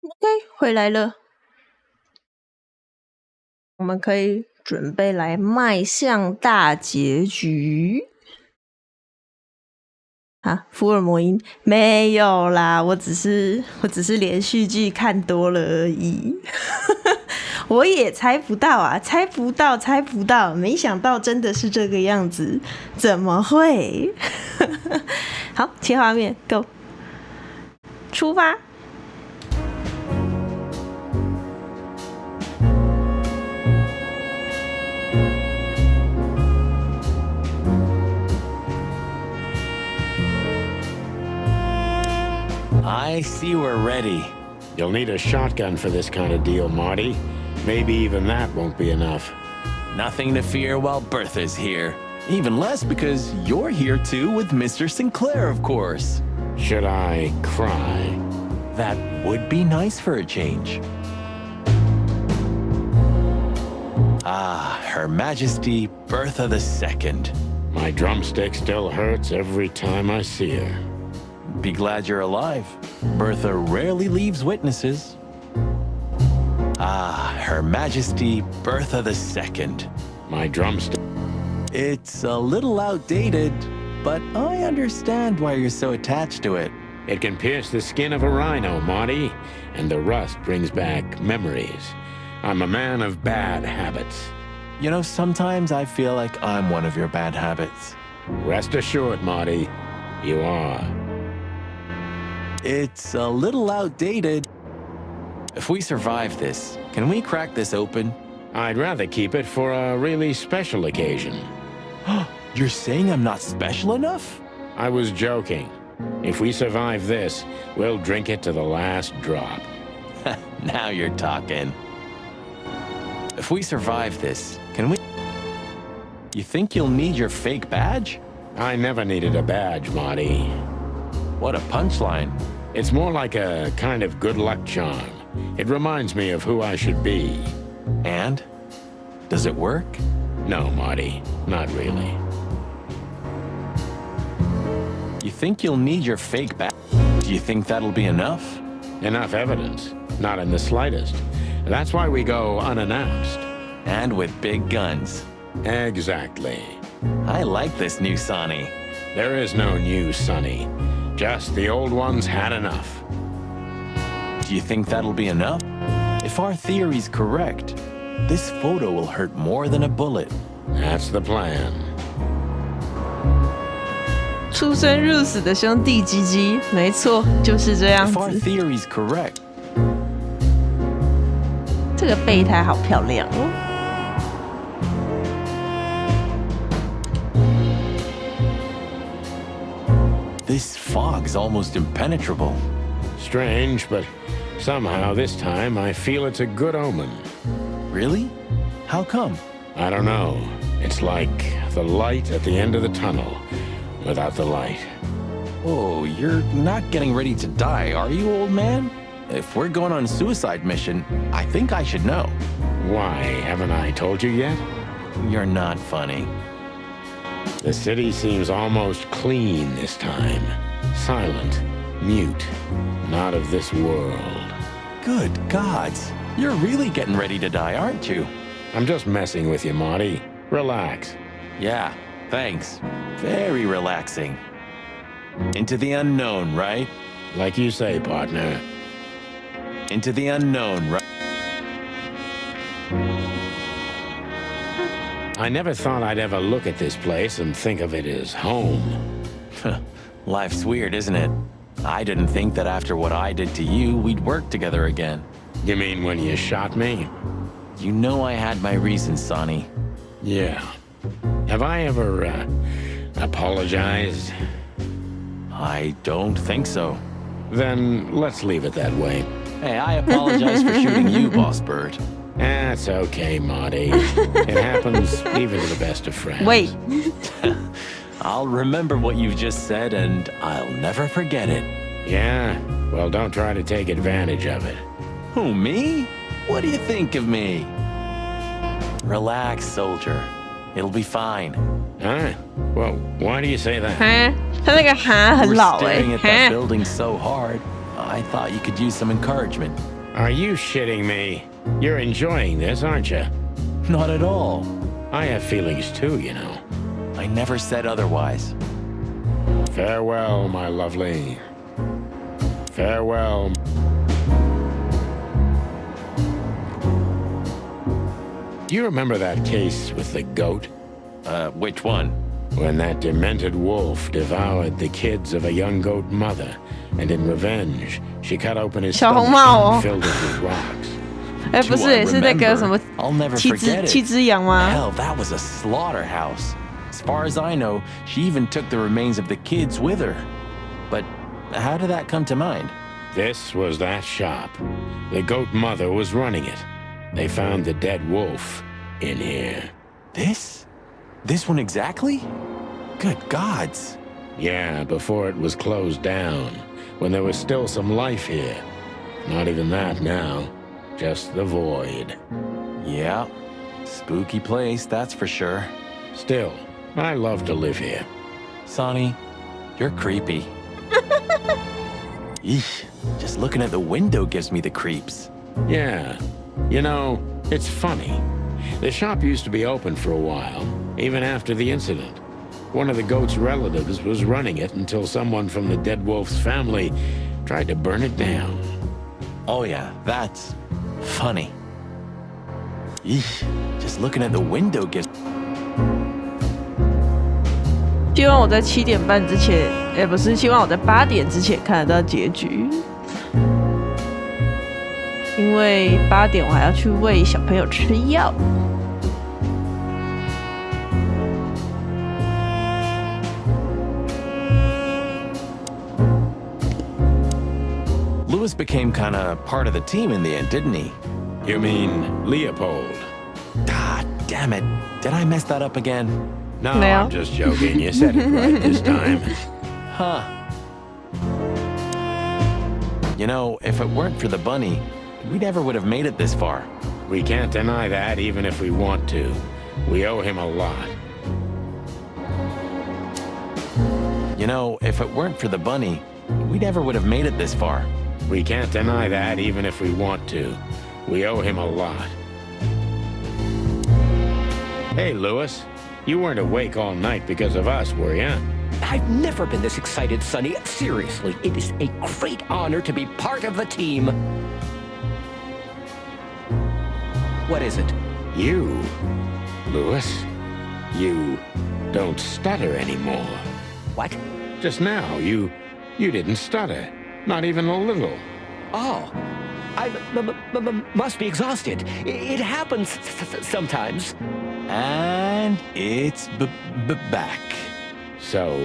OK，回来了，我们可以准备来迈向大结局。啊，福尔摩音没有啦，我只是连续剧看多了而已。我也猜不到啊，猜不到，没想到真的是这个样子，怎么会？好，切画面 ，Go， 出发。I see we're ready. You'll need a shotgun for this kind of deal, Marty. Maybe even that won't be enough. Nothing to fear while Bertha's here. Even less because you're here too with Mr. Sinclair, of course. Should I cry? That would be nice for a change. Ah, Her Majesty Bertha II. My drumstick still hurts every time I see her. Be glad you're alive. Bertha rarely leaves witnesses. Ah, Her Majesty Bertha II. My drumstick. It's a little outdated, but I understand why you're so attached to it. It can pierce the skin of a rhino, Marty, and the rust brings back memories. I'm a man of bad habits. You know, sometimes I feel like I'm one of your bad habits. Rest assured, Marty, you are. It's a little outdated. If we survive this, can we crack this open? I'd rather keep it for a really special occasion. You're saying I'm not special enough? I was joking. If we survive this, we'll drink it to the last drop. Now you're talking. If we survive this, can we... You think you'll need your fake badge? I never needed a badge, Marty. What a punchline. It's more like a kind of good luck charm. It reminds me of who I should be. And? Does it work? No, Marty, not really. You think you'll need your fake badge? Do you think that'll be enough? Enough evidence. Not in the slightest. That's why we go unannounced. And with big guns. Exactly. I like this new Sonny. There is no new Sonny. Just the old ones had enough. Do you think that'll be enough? If our theory's correct, this photo will hurt more than a bullet. That's the plan. 出生入死的兄弟鸡鸡，没错，就是这样 If our 子。 theory's correct, 这个备胎好漂亮哦。this fog's almost impenetrable. Strange, but somehow this time I feel it's a good omen. Really? How come? I don't know. It's like the light at the end of the tunnel without the light. Oh, you're not getting ready to die, are you, old man? If we're going on a suicide mission, I think I should know. Why, haven't I told you yet? You're not funny. The city seems almost clean this time. Silent, mute, not of this world. Good gods. You're really getting ready to die, aren't you? I'm just messing with you, Marty. Relax. Yeah, thanks. Very relaxing. Into the unknown, right? Like you say, partner. Into the unknown, right? I never thought I'd ever look at this place and think of it as home. Life's weird, isn't it? I didn't think that after what I did to you, we'd work together again. You mean when you shot me? You know I had my reasons, Sonny. Yeah. Have I ever, apologized? I don't think so. Then let's leave it that way. Hey, I apologize for shooting you, Boss Bird. That's okay, Marty. It happens even to the best of friends. Wait. I'll remember what you've just said, and I'll never forget it. Yeah? Well, don't try to take advantage of it. Who, me? What do you think of me? Relax, soldier. It'll be fine. Huh? Well, why do you say that? 哈，他那个哈很 We're 老哎、 staring at that building so hard, I thought you could use some encouragement. Are you shitting me? You're enjoying this, aren't you? Not at all. I have feelings too, you know. I never said otherwise. Farewell, my lovely. Farewell. Do you remember that case with the goat? Which one? When that demented wolf devoured the kids of a young goat mother, and in revenge, she cut open his 小 stomach 红帽哦 and filled it with rocks. 哎，不 Do 是， I 是那个什么 I'll never 七 forget 只 it. 七只羊吗？ Hell, that was a slaughterhouse. As far as I know, she even took the remains of the kids with her. But how did that come to mind? This was that shop. The goat mother was running it. They found the dead wolf in here. This? This one exactly? Good gods. Yeah, before it was closed down, when there was still some life here. Not even that now. Just the void. Yeah. Spooky place, that's for sure. Still, I love to live here. Sonny, you're creepy. Eesh, just looking at the window gives me the creeps. Yeah. You know, it's funny. The shop used to be open for a while, even after the incident. One of the goat's relatives was running it until someone from the dead wolf's family tried to burn it down. Oh yeah, that's funny. Eesh, just looking at the window gives... 希望我在7点半之前，不是，希望我在8点之前看得到结局，因为8点我还要去喂小朋友吃药。Lewis became kind of part of the team in the end, didn't he? You mean Leopold? God damn it. Did I mess that up again? No, Now? I'm just joking. You said it right this time. Huh. You know, if it weren't for the bunny, we never would have made it this far. We can't deny that even if we want to. We owe him a lot. You know, if it weren't for the bunny, we never would have made it this far. We can't deny that even if we want to. We owe him a lot. Hey, Lewis. You weren't awake all night because of us, were you? I've never been this excited, Sonny. Seriously, it is a great honor to be part of the team. What is it? You, Lewis, you don't stutter anymore. What? Just now, you didn't stutter. Not even a little. Oh, I must be exhausted. It happens sometimes. And it's back. So,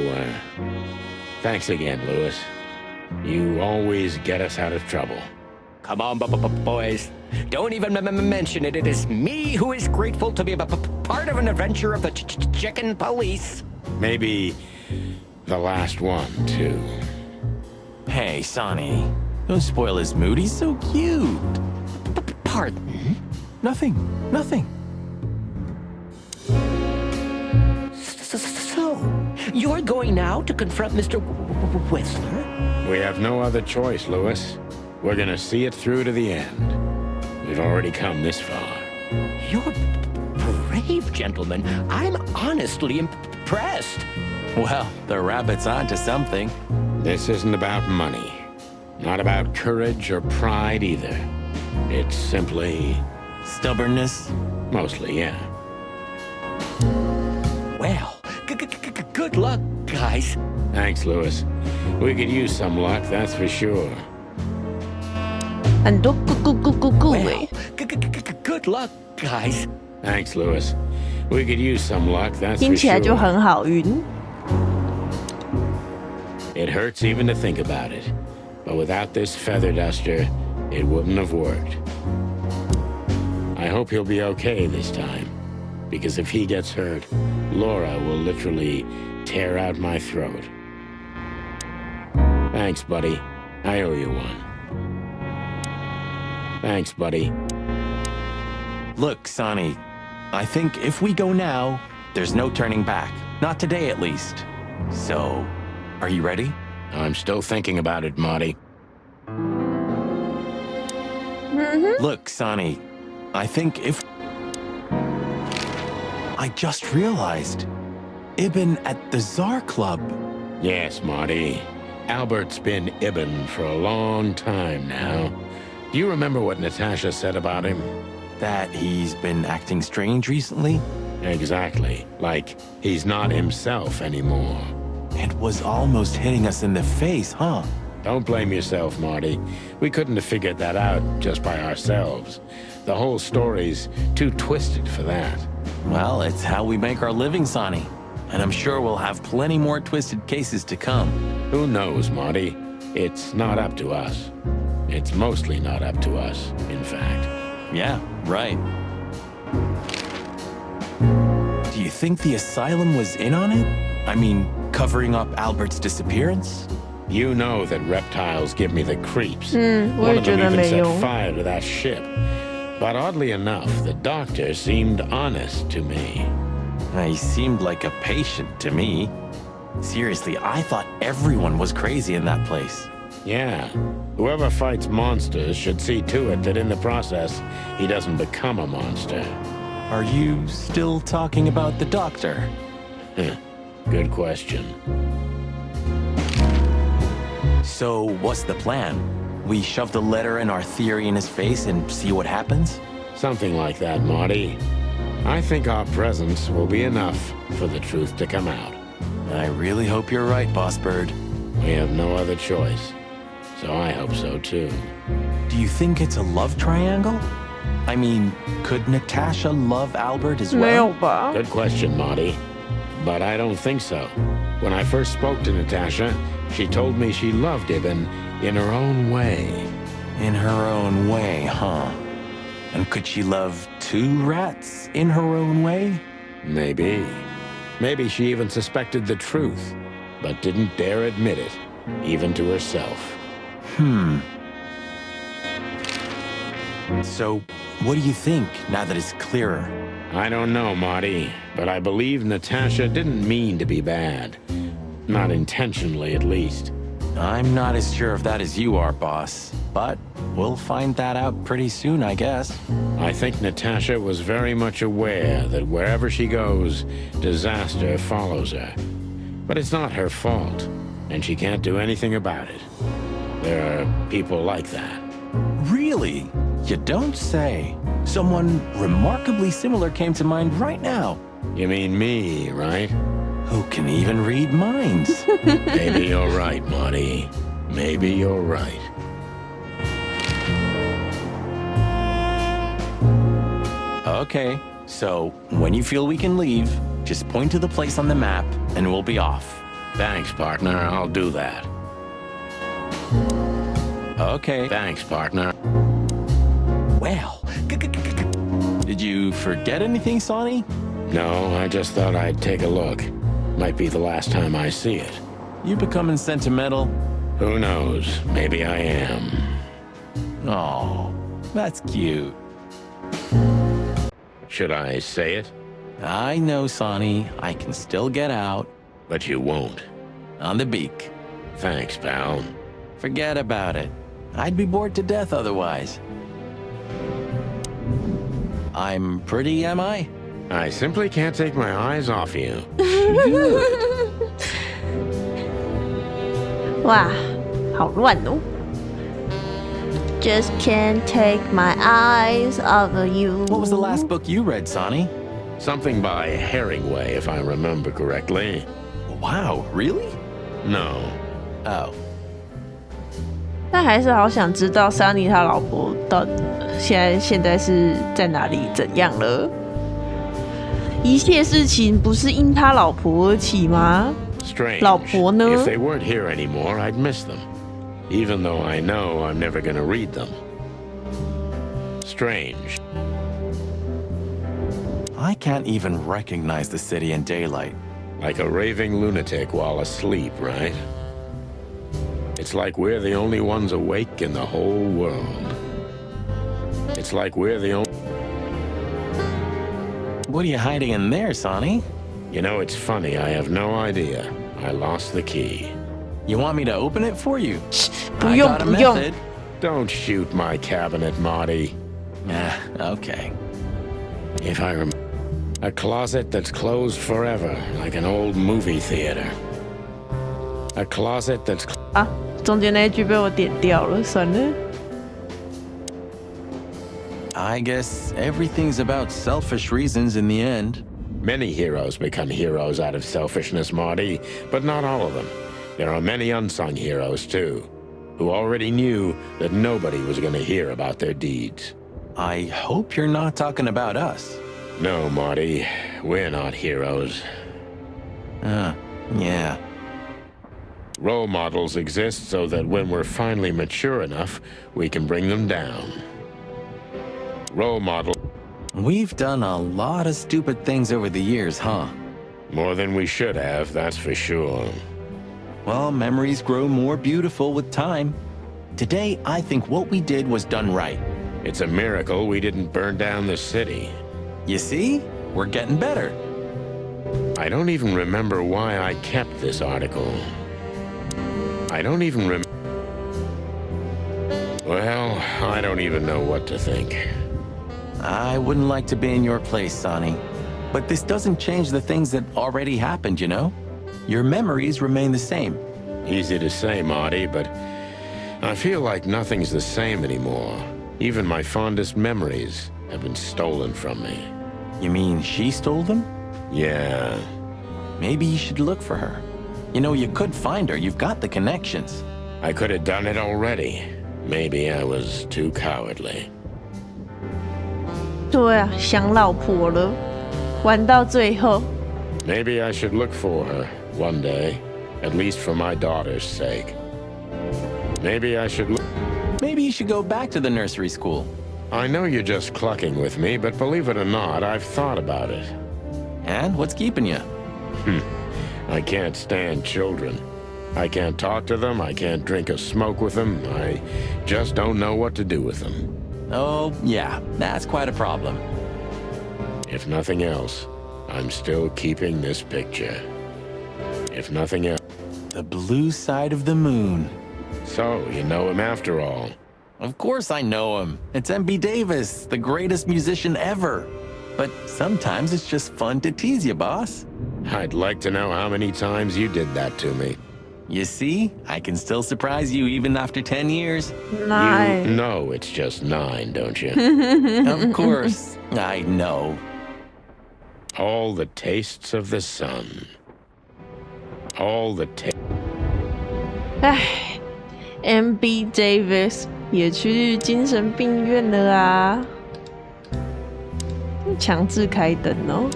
thanks again, Lewis. You always get us out of trouble. Come on, boys. Don't even mention it. It is me who is grateful to be a part of an adventure of the chicken police. Maybe the last one, too. Hey, Sonny. Don't spoil his mood. He's so cute. Pardon? Nothing. So, you're going now to confront Mr. Whistler? We have no other choice, Lewis. We're gonna see it through to the end. We've already come this far. You're brave, gentlemen. I'm honestly impressed. Well, the rabbit's onto something. This isn't about money. Not about courage or pride either. It's simply... Stubbornness. mostly, yeah. Well, good luck, guys. Thanks, Lewis. We could use some luck, that's for sure. 很多顾 Well, good luck, guys. Thanks, Lewis. We could use some luck, that's 听 for 起来就 sure. 很好晕。 It hurts even to think about it. But without this feather duster, it wouldn't have worked. I hope he'll be okay this time. Because if he gets hurt, Laura will literally tear out my throat. Thanks, buddy. I owe you one. Thanks, buddy. Look, Sonny, I think if we go now, there's no turning back. Not today, at least. So, are you ready? I'm still thinking about it, Marty. Look, Sonny, I think if... I just realized. Ibn at the Tsar Club. Yes, Marty. Albert's been Ibn for a long time now. Do you remember what Natasha said about him? That he's been acting strange recently? Exactly. Like he's not himself anymore. It was almost hitting us in the face, huh? Don't blame yourself, Marty. We couldn't have figured that out just by ourselves. The whole story's too twisted for that. Well, it's how we make our living, Sonny. And I'm sure we'll have plenty more twisted cases to come. Who knows, Marty? It's not up to us. It's mostly not up to us, in fact. Yeah, right. Do you think the asylum was in on it? I mean, covering up Albert's disappearance? You know that reptiles give me the creeps. 我 One 也 of 觉 them 得 even 没 set 有。 fire to that ship. But oddly enough, the doctor seemed honest to me. He seemed like a patient to me. Seriously, I thought everyone was crazy in that place. Yeah. Whoever fights monsters should see to it that in the process, he doesn't become a monster. Are you still talking about the doctor? Good question. So, what's the plan? We shove the letter and our theory in his face and see what happens? Something like that, Marty. I think our presence will be enough for the truth to come out. I really hope you're right, Boss Bird. We have no other choice. So I hope so, too. Do you think it's a love triangle? I mean, could Natasha love Albert as 没有 well? 吧？ Good question, Marty. But I don't think so. When I first spoke to Natasha, she told me she loved Ibn in her own way. In her own way, huh? And could she love two rats in her own way? Maybe. Maybe she even suspected the truth, but didn't dare admit it, even to herself. So, what do you think now that it's clearer? I don't know, Marty, but I believe Natasha didn't mean to be bad. Not intentionally, at least. I'm not as sure of that as you are, boss. But we'll find that out pretty soon, I guess. I think Natasha was very much aware that wherever she goes, disaster follows her. But it's not her fault, and she can't do anything about it. There are people like that. Really? You don't say. Someone remarkably similar came to mind right now. You mean me, right? Who can even read minds? Maybe you're right, Marty. Maybe you're right. Okay, so when you feel we can leave, just point to the place on the map and we'll be off. Thanks, partner. I'll do that. Okay. Thanks, partner. Well, did you forget anything, Sonny? No, I just thought I'd take a look. Might be the last time I see it. You becoming sentimental? Who knows? Maybe I am. Oh, that's cute. Should I say it? I know, Sonny. I can still get out. But you won't. On the beak. Thanks, pal. Forget about it. I'd be bored to death otherwise. I'm pretty, am I? I simply can't take my eyes off you. 哇，好乱哦。Just can't take my eyes off of you. What was the last book you read, Sonny? Something by Herringway, if I remember correctly. Wow, really? No. Oh. 但还是好想知道莎妮他老婆到现在是在哪里怎样了？一切事情不是因他老婆而起吗？ Strange. 老婆呢？ If they weren't here anymore, I'd miss them. Even though I know I'm never gonna read them. Strange. I can't even recognize the city in daylight. Like a raving lunatic while asleep, right? It's like we're the only ones awake in the whole world. It's like we're the only... What are you hiding in there, Sonny? You know, it's funny, I have no idea. I lost the key. You want me to open it for you? 不 I 用 got a 不用 method. Don't shoot my cabinet, Marty. Okay. If I remember, a closet that's closed forever, like an old movie theater. A closet that's 啊，中间那一句被我点掉了，算了。I guess everything's about selfish reasons in the end. Many heroes become heroes out of selfishness, Marty, but not all of them. There are many unsung heroes, too, who already knew that nobody was going to hear about their deeds. I hope you're not talking about us. No, Marty, we're not heroes. Yeah. Role models exist so that when we're finally mature enough, we can bring them down. Role model. We've done a lot of stupid things over the years, huh? More than we should have, that's for sure. Well, memories grow more beautiful with time. Today, I think what we did was done right. It's a miracle we didn't burn down the city. You see? We're getting better. I don't even remember why I kept this article. I don't even Well, I don't even know what to think. I wouldn't like to be in your place, Sonny. But this doesn't change the things that already happened, you know? Your memories remain the same. Easy to say, Marty, but I feel like nothing's the same anymore. Even my fondest memories have been stolen from me. You mean she stole them? Yeah. Maybe you should look for her. You know, you could find her. You've got the connections. I could have done it already. Maybe I was too cowardly. 对啊，想老婆了，玩到最后。Maybe I should look for her one day, at least for my daughter's sake. Maybe I should look. Maybe you should go back to the nursery school. I know you're just clucking with me, but believe it or not, I've thought about it. And what's keeping you? I can't stand children. I can't talk to them, I can't drink or smoke with them, I just don't know what to do with them. Oh, yeah, that's quite a problem. If nothing else, I'm still keeping this picture. If nothing else. The blue side of the moon. So, you know him after all. Of course I know him. It's M.B. Davis, the greatest musician ever. But sometimes it's just fun to tease you, boss. I'd like to know how many times you did that to me. You see, I can still surprise you even after 10 years. Nice. You know it's just 9, don't you? Of course, I know. All the tastes of the sun. All the MB Davis 也去精神病院了啊，强制开灯哦。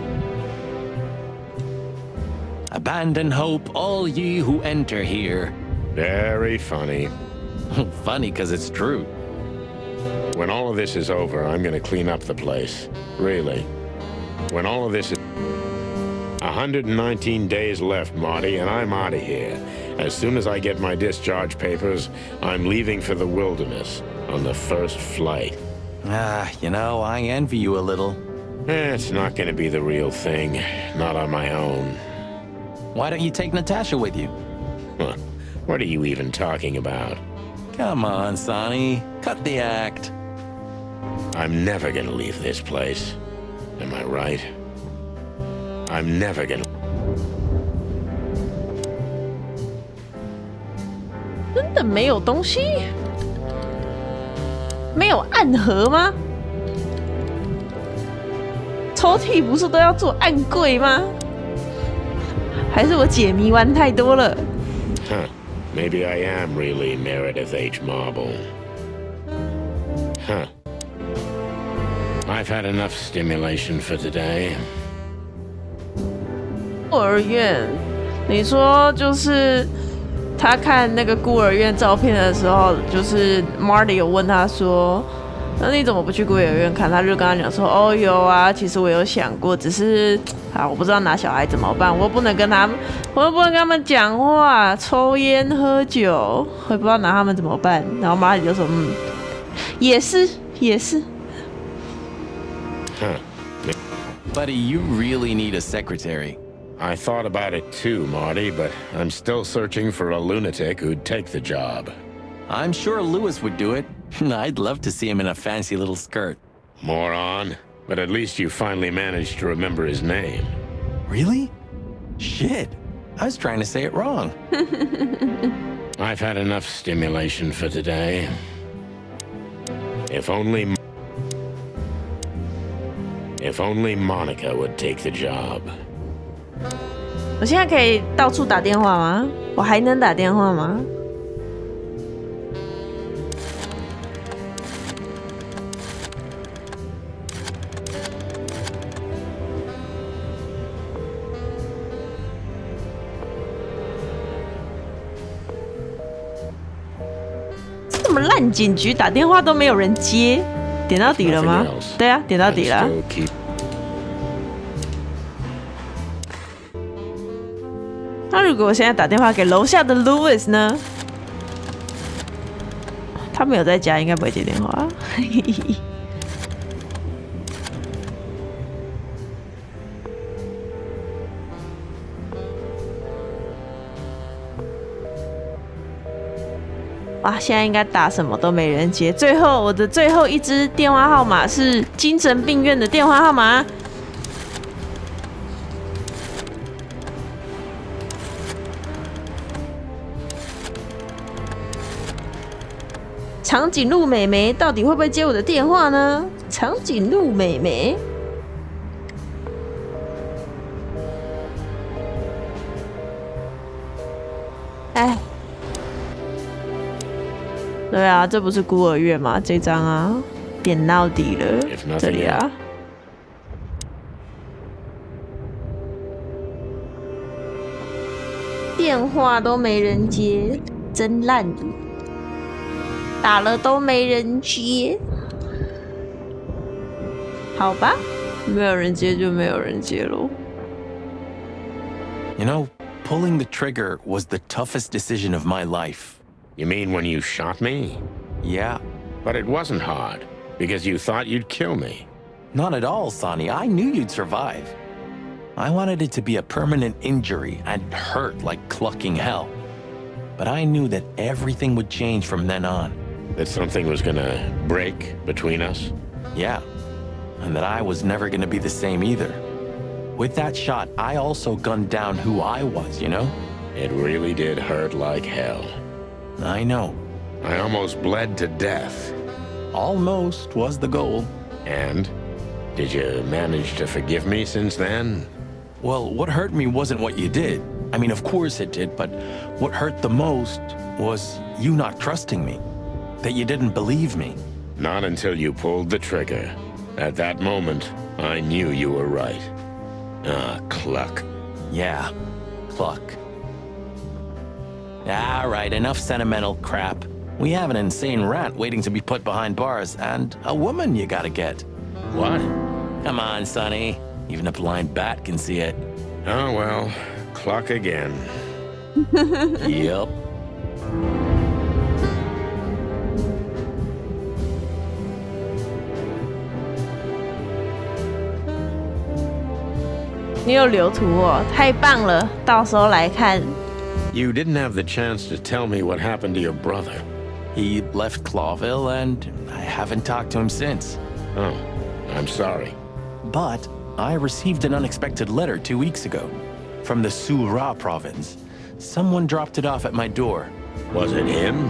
Abandon hope, all ye who enter here. Very funny. Funny because it's true. When all of this is over, I'm gonna clean up the place. Really. When all of this is... 119 days left, Marty, and I'm out of here. As soon as I get my discharge papers, I'm leaving for the wilderness on the first flight. You know, I envy you a little. It's not gonna be the real thing. Not on my own. Why don't you take Natasha with you? Huh. What are you even talking about? Come on, Sonny. Cut the act. I'm never gonna leave this place. Am I right? I'm never gonna... 真的没有东西？没有暗盒吗？抽屉不是都要做暗柜吗？还是我解谜玩太多了？ Huh. Maybe I am really Meredith H. Marble. Huh. I've had enough stimulation for today. 孤儿院，你说就是他看那个孤儿院照片的时候，就是 Marty 有问他说：“那你怎么不去孤儿院看？”他就跟他讲说：“哦，有啊，其实我有想过，只是我不知道拿小孩怎么办，我又不能跟他们讲话，抽烟喝酒，我也不知道拿他们怎么办。”然后 Marty 就说：“也是。” Huh. Buddy, you really need a secretary. I thought about it too, Marty, but I'm still searching for a lunatic who'd take the job. I'm sure Lewis would do it. I'd love to see him in a fancy little skirt. Moron. But at least you finally managed to remember his name. Really? Shit. I was trying to say it wrong. I've had enough stimulation for today. If only Monica would take the job. 我现在可以到处打电话吗？我还能打电话吗？这么烂警局打电话都没有人接，点到底了吗？对啊，点到底了。那如果我现在打电话给楼下的 Louis 呢？他没有在家，应该不会接电话。哇，现在应该打什么都没人接。最后，我的最后一支电话号码是精神病院的电话号码。长颈鹿美眉到底会不会接我的电话呢？长颈鹿美眉，哎，对啊，这不是孤儿院吗？这张啊，点到底了，这里啊。电话都没人接，真烂！打了都没人接，好吧，没有人接就没有人接咯。You know, pulling the trigger was the toughest decision of my life. You mean when you shot me? Yeah. But it wasn't hard, because you thought you'd kill me. Not at all, Sonny. I knew you'd survive. I wanted it to be a permanent injury and hurt like clucking hell. But I knew that everything would change from then on. That something was gonna break between us? Yeah, and that I was never gonna be the same either. With that shot, I also gunned down who I was, you know? It really did hurt like hell. I know. I almost bled to death. Almost was the goal. And? Did you manage to forgive me since then? Well, what hurt me wasn't what you did. I mean, of course it did, but what hurt the most was you not trusting me. That you didn't believe me. Not until you pulled the trigger. At that moment, I knew you were right. Ah, cluck. Yeah, cluck. All right, enough sentimental crap. We have an insane rat waiting to be put behind bars, and a woman you gotta get. What? Come on, Sonny. Even a blind bat can see it. Oh, well, cluck again. Yep. 你有留图哦，太棒了！到时候来看。You didn't have the chance to tell me what happened to your brother. He left Clawville, and I haven't talked to him since. Oh, I'm sorry. But I received an unexpected letter 2 weeks ago from the Sura province. Someone dropped it off at my door. Was it him?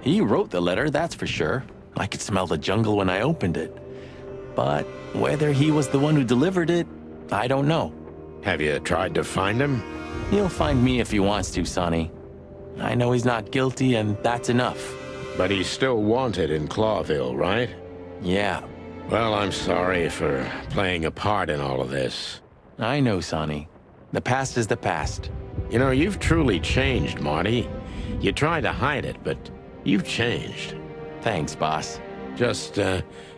He wrote the letter, that's for sure. I could smell the jungle when I opened it. But whether he was the one who delivered it, I don't know. Have you tried to find him? He'll find me if he wants to, Sonny. I know he's not guilty, and that's enough. But he's still wanted in Clawville, right? Yeah. Well, I'm sorry for playing a part in all of this. I know, Sonny. The past is the past. You know, you've truly changed, Marty. You tried to hide it, but you've changed. Thanks, boss. Just,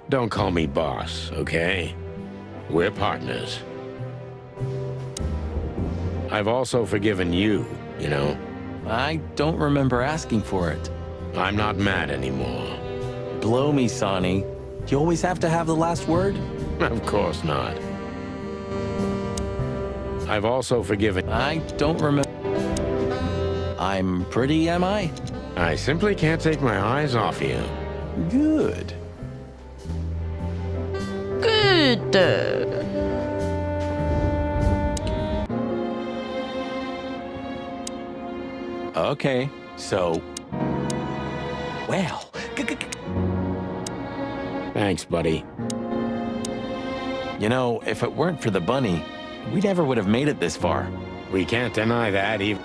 don't call me boss, okay? We're partners. I've also forgiven you, you know. I don't remember asking for it. I'm not mad anymore. Blow me, Sonny. Do you always have to have the last word? Of course not. I've also forgiven... I don't remember. I'm pretty, am I? I simply can't take my eyes off you. Good. Good. Okay, so... Well, Thanks, buddy. you know, if it weren't for the bunny, we never would have made it this far. We can't deny that even.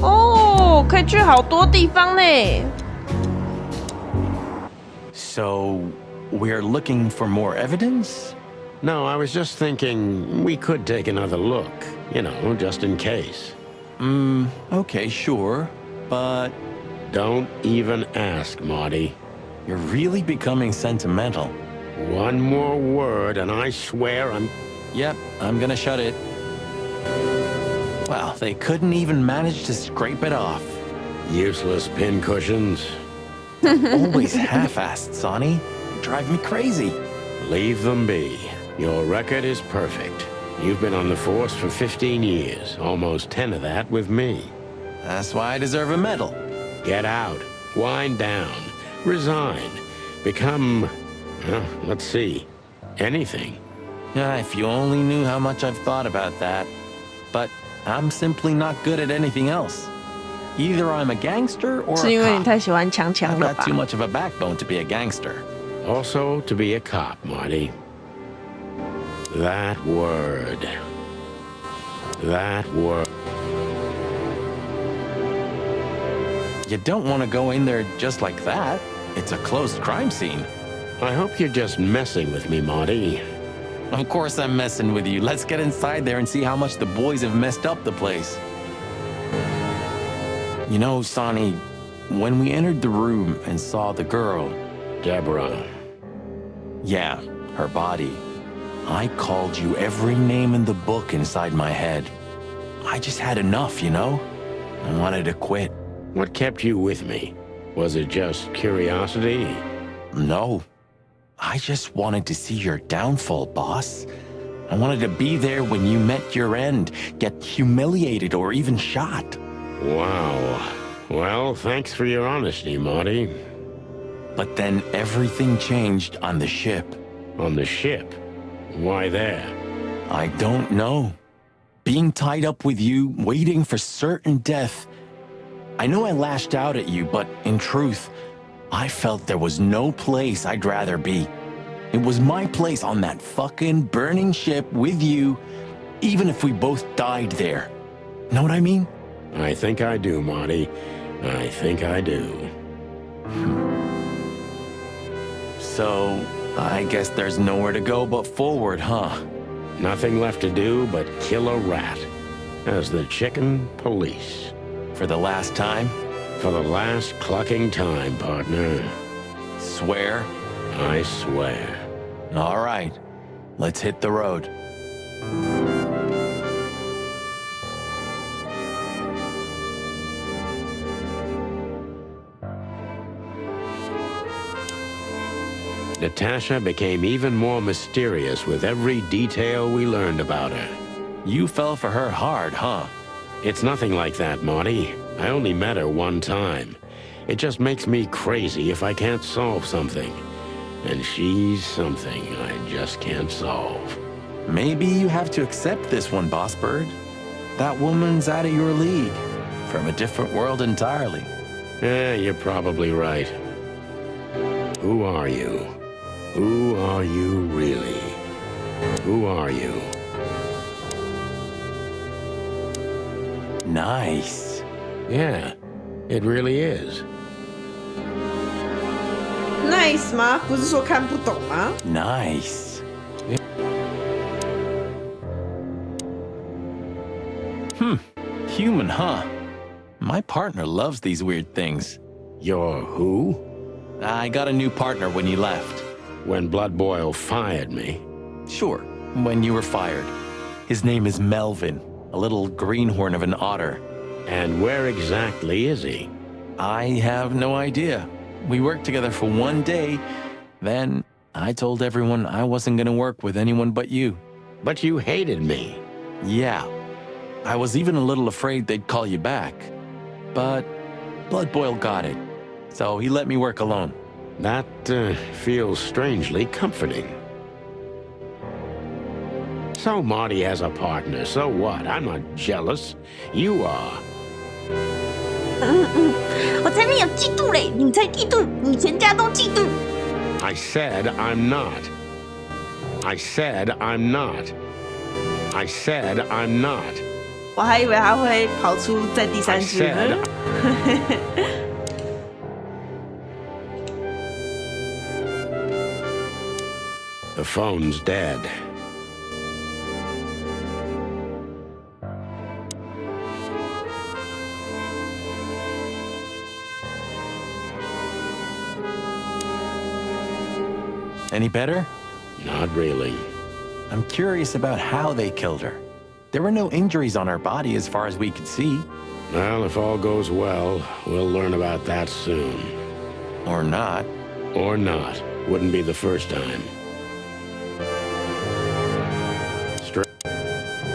哦，可以去好多地方呢。 So, we're looking for more evidence? No, I was just thinking we could take another look. You know, just in case. Okay, sure. But Don't even ask, Marty. you're really becoming sentimental. One more word, and I swear I'm... Yep, I'm gonna shut it. Well, they couldn't even manage to scrape it off. Useless pincushions. Always half-assed, Sonny. You drive me crazy. Leave them be. Your record is perfect. You've been on the force for 15 years, almost 10 of that with me. That's why I deserve a medal. Get out. Wind down. Resign. Become... well, let's see. Anything. If you only knew how much I've thought about that. But I'm simply not good at anything else. Either I'm a gangster or 是因 a 为你 cop. 太喜欢强强 I've 了 got 吧 too？ much of a backbone to be a gangster. Also, to be a cop, Marty. That word. That word. You don't want to go in there just like that. It's a closed crime scene. I hope you're just messing with me, Marty. Of course I'm messing with you. Let's get inside there and see how much the boys have messed up the place. You know, Sonny, when we entered the room and saw the girl, Deborah. yeah, her body, I called you every name in the book inside my head. I just had enough, you know? I wanted to quit. What kept you with me? Was it just curiosity? No. I just wanted to see your downfall, boss. I wanted to be there when you met your end, get humiliated or even shot. Wow. Well, thanks for your honesty, Marty. But then everything changed on the ship. On the ship? Why there? I don't know. Being tied up with you, waiting for certain death. I know I lashed out at you, but in truth, I felt there was no place I'd rather be. It was my place on that fucking burning ship with you, even if we both died there. Know what I mean? I think I do, Marty. I think I do. So, I guess there's nowhere to go but forward, huh? Nothing left to do but kill a rat. As the chicken police. For the last time? For the last clucking time, partner. Swear? I swear. All right, let's hit the road. Natasha became even more mysterious with every detail we learned about her. You fell for her hard, huh? It's nothing like that, Marty. I only met her one time. It just makes me crazy if I can't solve something. And she's something I just can't solve. Maybe you have to accept this one, Boss Bird. That woman's out of your league. From a different world entirely. Yeah, you're probably right. Who are you? Who are you really? Who are you? Nice. Yeah, it really is. Nice 吗？不是说看不懂吗？ Nice. Human, huh? My partner loves these weird things. You're who? I got a new partner when you left. When Blood Boil fired me. Sure, when you were fired. His name is Melvin, a little greenhorn of an otter. And where exactly is he? I have no idea. We worked together for one day. Then I told everyone I wasn't going to work with anyone but you. But you hated me. Yeah. I was even a little afraid they'd call you back. But Blood Boil got it, so he let me work alone. That feels strangely comforting. So Marty has a partner, so what? I'm not jealous. You are. 我才没有嫉妒嘞，你才嫉妒，你全家都嫉妒。I said I'm not. I said I'm not. I said I'm not. 我还以为他会跑出在第三 I 句。 said The phone's dead. Any better? Not really. I'm curious about how they killed her. There were no injuries on her body as far as we could see. Well, if all goes well, we'll learn about that soon. Or not. Or not. Wouldn't be the first time.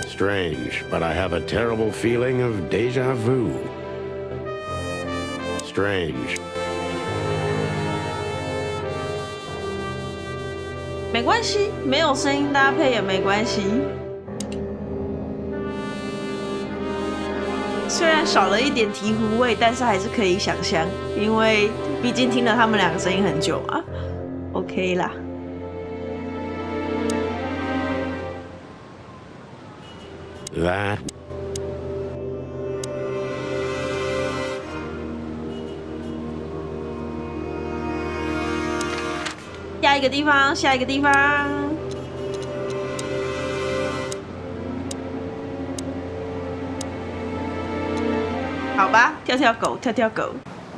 Strange, but I have a terrible feeling of deja vu. Strange. 没关系，没有声音搭配也没关系。虽然少了一点醍醐味，但是还是可以想象，因为毕竟听了他们两个声音很久嘛。OK 啦。That. 下一个地方，下一个地方。好吧，跳跳狗，跳跳狗，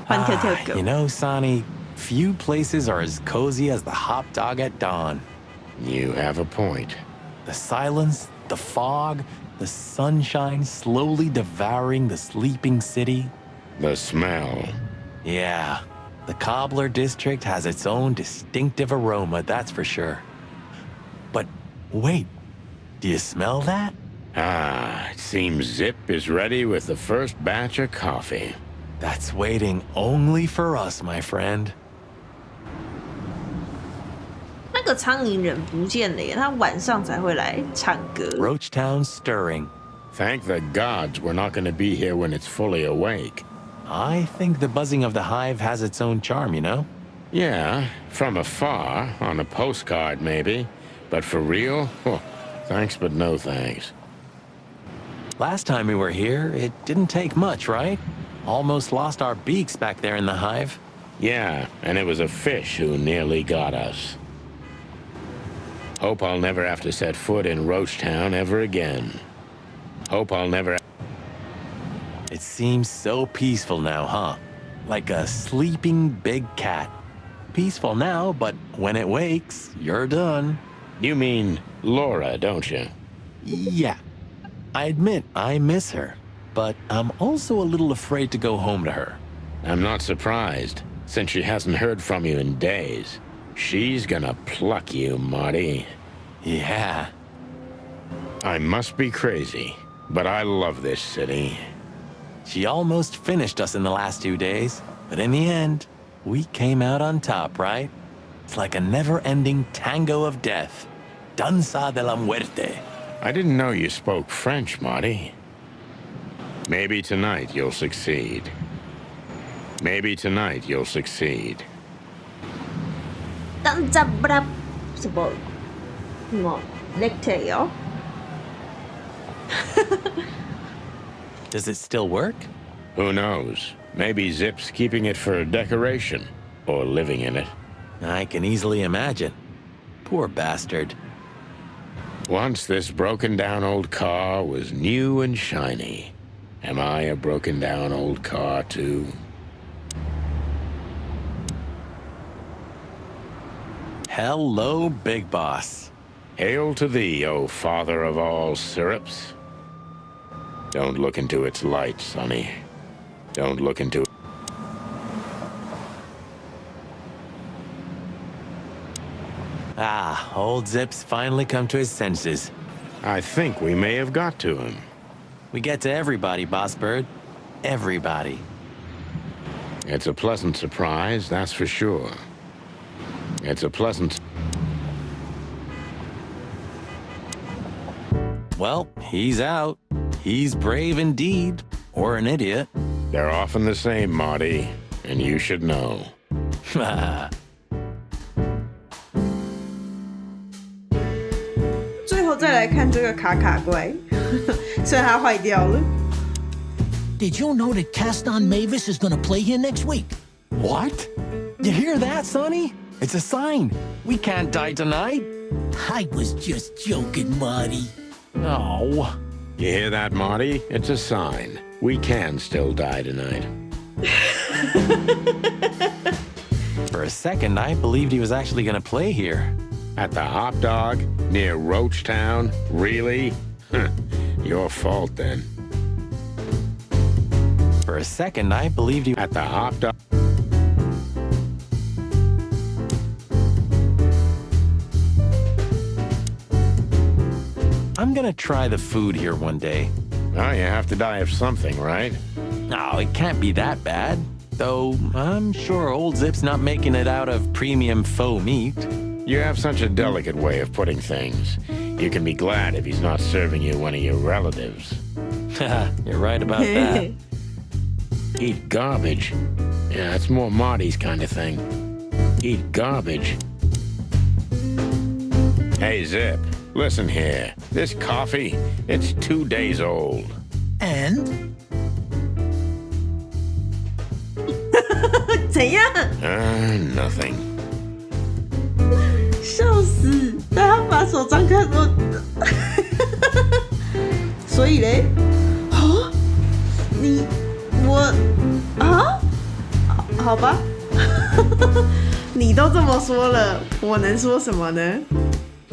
换跳跳狗。 You know, Sonny, few places are as cozy as the hot dog at dawn. You have a point. The silence, the fog, the sunshine slowly devouring the sleeping city. The smell. Yeah, the Cobbler District has its own distinctive aroma, that's for sure. But wait, do you smell that? Ah, it seems Zip is ready with the first batch of coffee. That's waiting only for us, my friend. 那个苍蝇人不见了耶，他晚上才会来唱歌。 Roachtown stirring. Thank the gods we're not going to be here when it's fully awake. I think the buzzing of the hive has its own charm, you know? Yeah, from afar, on a postcard maybe. But for real? Oh, thanks but no thanks. Last time we were here, it didn't take much, right? Almost lost our beaks back there in the hive. Yeah, and it was a fish who nearly got us. Hope I'll never have to set foot in Roachtown ever again. Hope I'll never... It seems so peaceful now, huh? Like a sleeping big cat. Peaceful now, but when it wakes, you're done. You mean Laura, don't you? Yeah. I admit I miss her, but I'm also a little afraid to go home to her. I'm not surprised, since she hasn't heard from you in days. She's gonna pluck you, Marty. Yeah. I must be crazy, but I love this city. She almost finished us in the last 2 days, but in the end, we came out on top, right? It's like a never-ending tango of death. Danza de la muerte. I didn't know you spoke French, Marty. Maybe tonight you'll succeed. Maybe tonight you'll succeed. 当咋不啦？什么？什么 ？Lecture 哦。 Does it still work? Who knows? Maybe Zip's keeping it for decoration, or living in it. I can easily imagine. Poor bastard. Once this broken-down old car was new and shiny. Am I a broken-down old car, too? Hello, Big Boss. Hail to thee, O father of all syrups. Don't look into its light, Sonny. Don't look into it. Ah, old Zip's finally come to his senses. I think we may have got to him. We get to everybody, Boss Bird. Everybody. It's a pleasant surprise, that's for sure. It's a pleasant... Well, he's out. He's brave indeed. Or an idiot. They're often the same, Marty. And you should know. 最后再来看这个卡卡怪，虽然它坏掉了。Did you know that Caston Mavis is gonna play here next week? What? You hear that, Sonny? It's a sign. We can't die tonight. I was just joking, Marty. Oh. You hear that, Marty? It's a sign. We can still die tonight. For a second, I believed he was actually going to play here. At the Hot Dog, near Roachtown? Really? Your fault, then. For a second, I believed he... At the Hot Dog... I'm gonna try the food here one day. Well, you have to die of something, right? No, it can't be that bad. Though, I'm sure old Zip's not making it out of premium faux meat. You have such a delicate way of putting things. You can be glad if he's not serving you one of your relatives. You're right about that. Eat garbage. Yeah, that's more Marty's kind of thing. Eat garbage. Hey, Zip, listen here. This coffee, it's 2 days old. And? 怎样？ Nothing. 笑死！但他把手张开说，所以嘞，啊，我啊，好吧，你都这么说了，我能说什么呢？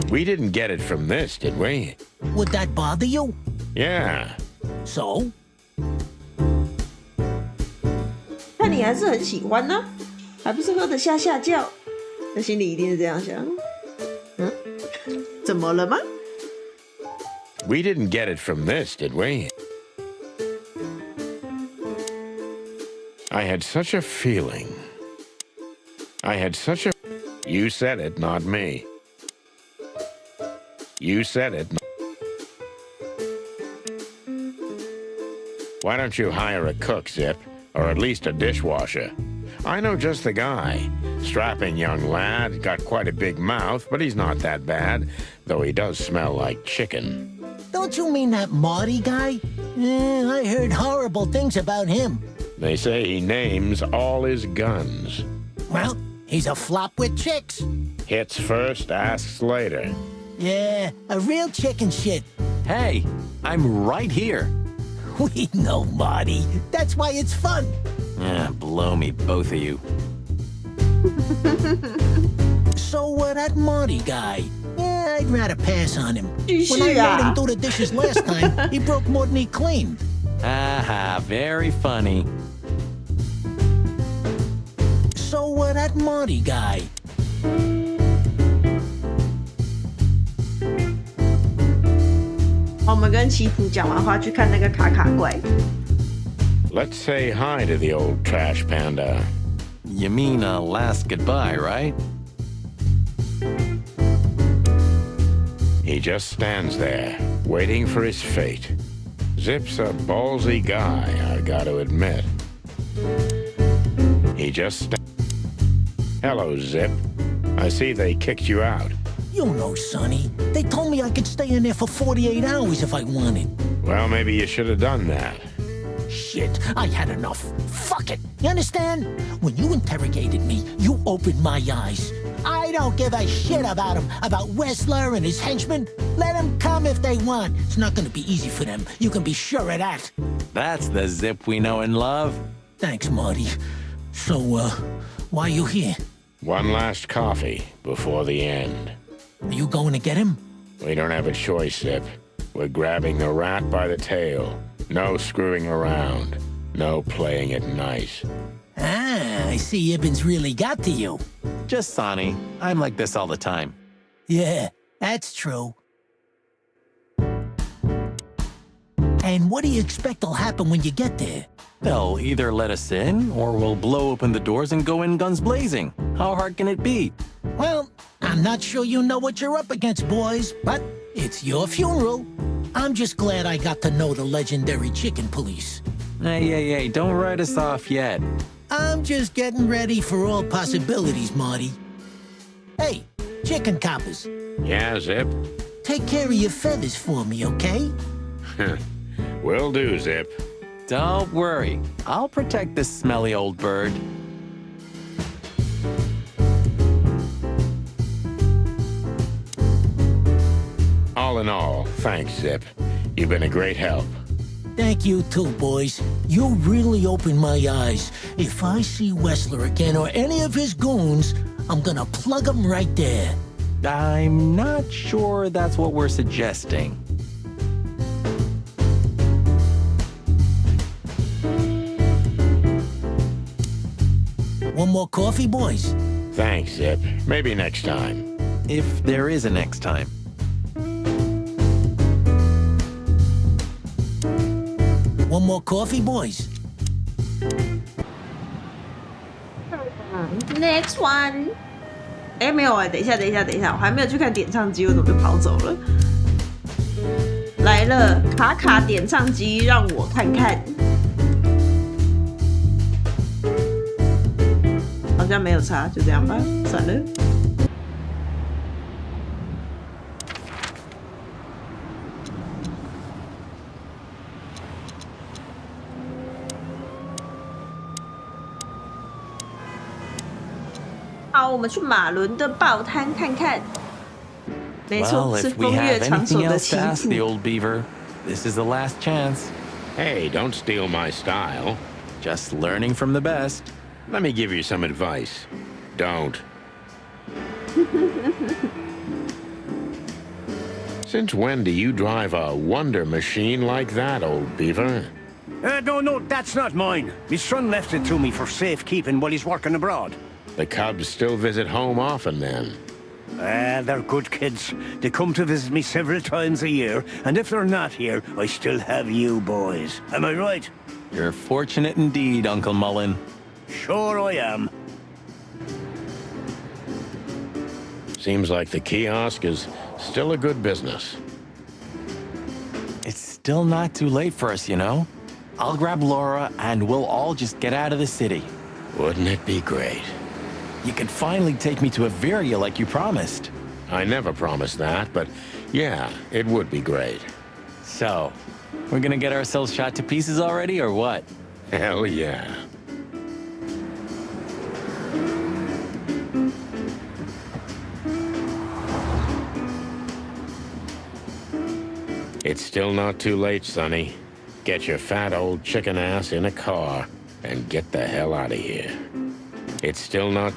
We didn't get it from this, did we? Would that bother you? Yeah. So? 看你还是很喜欢呢、还不是喝得下下叫？那心里一定是这样想。嗯，怎么了吗？ We didn't get it from this, did we? I had such a feeling. I had such a... You said it, not me. You said it. Why don't you hire a cook, Zip? Or at least a dishwasher? I know just the guy. Strapping young lad, got quite a big mouth, but he's not that bad, though he does smell like chicken. Don't you mean that Marty guy? I heard horrible things about him. They say he names all his guns. Well, he's a flop with chicks. Hits first, asks later. Yeah, a real chicken shit. Hey, I'm right here. We know, Marty. That's why it's fun. Blow me, both of you. So, that Marty guy? Yeah, I'd rather pass on him. You When I sure? made him do the dishes last time, he broke more than he cleaned. Aha, very funny. So, that Marty guy? 我们跟奇普讲完话，去看那个卡卡怪。 Let's say hi to the old trash panda. You mean a last goodbye, right? He just stands there, waiting for his fate. Zip's a ballsy guy, I gotta admit. He just Hello, Zip. I see they kicked you out. You know, Sonny. They told me I could stay in there for 48 hours if I wanted. Well, maybe you should have done that. Shit, I had enough. Fuck it. You understand? When you interrogated me, you opened my eyes. I don't give a shit about him, about Wessler and his henchmen. Let them come if they want. It's not gonna be easy for them. You can be sure of that. That's the Zip we know and love. Thanks, Marty. So, why are you here? One last coffee before the end. Are you going to get him? We don't have a choice, Zip. We're grabbing the rat by the tail. No screwing around. No playing it nice. Ah, I see Ibben's really got to you. Just Sonny. I'm like this all the time. Yeah, that's true. And what do you expect will happen when you get there? They'll either let us in, or we'll blow open the doors and go in guns blazing. How hard can it be? Well, I'm not sure you know what you're up against, boys, but it's your funeral. I'm just glad I got to know the legendary chicken police. Hey, don't write us off yet. I'm just getting ready for all possibilities, Marty. Hey, chicken coppers, Yeah, Zip? take care of your feathers for me, okay? Will do, Zip. Don't worry. I'll protect this smelly old bird. All in all, thanks, Zip. You've been a great help. Thank you too, boys. You really opened my eyes. If I see Wessler again or any of his goons, I'm gonna plug 'em right there. I'm not sure that's what we're suggesting. One more coffee, boys? Thanks, Zip. Maybe next time. If there is a next time. One more coffee, boys? Next one。哎，没有哎，等一下，我还没有去看点唱机，我怎么就跑走了？来了，卡点唱机，让我看看。好像没有差，就这样吧，算了。好，我们去马伦的报摊看看。没错， Well, 是 if we 风月 have 场所 anything 的 else 旗 to ask 帜 the。old beaver, this is the last chance. Hey, don't steal my style. Just learning from the best. Let me give you some advice. Don't. Since when do you drive a wonder machine like that, old beaver? No, that's not mine. My son left it to me for safekeeping while he's working abroad. The Cubs still visit home often, then. They're good kids. They come to visit me several times a year, and if they're not here, I still have you boys. Am I right? You're fortunate indeed, Uncle Mullen. Sure I am. Seems like the kiosk is still a good business. It's still not too late for us, you know? I'll grab Laura and we'll all just get out of the city. Wouldn't it be great? You could finally take me to Averia like you promised. I never promised that, but yeah, it would be great. So, we're gonna get ourselves shot to pieces already, or what? Hell yeah. It's still not too late, Sonny. Get your fat old chicken ass in a car and get the hell out of here. It's still not...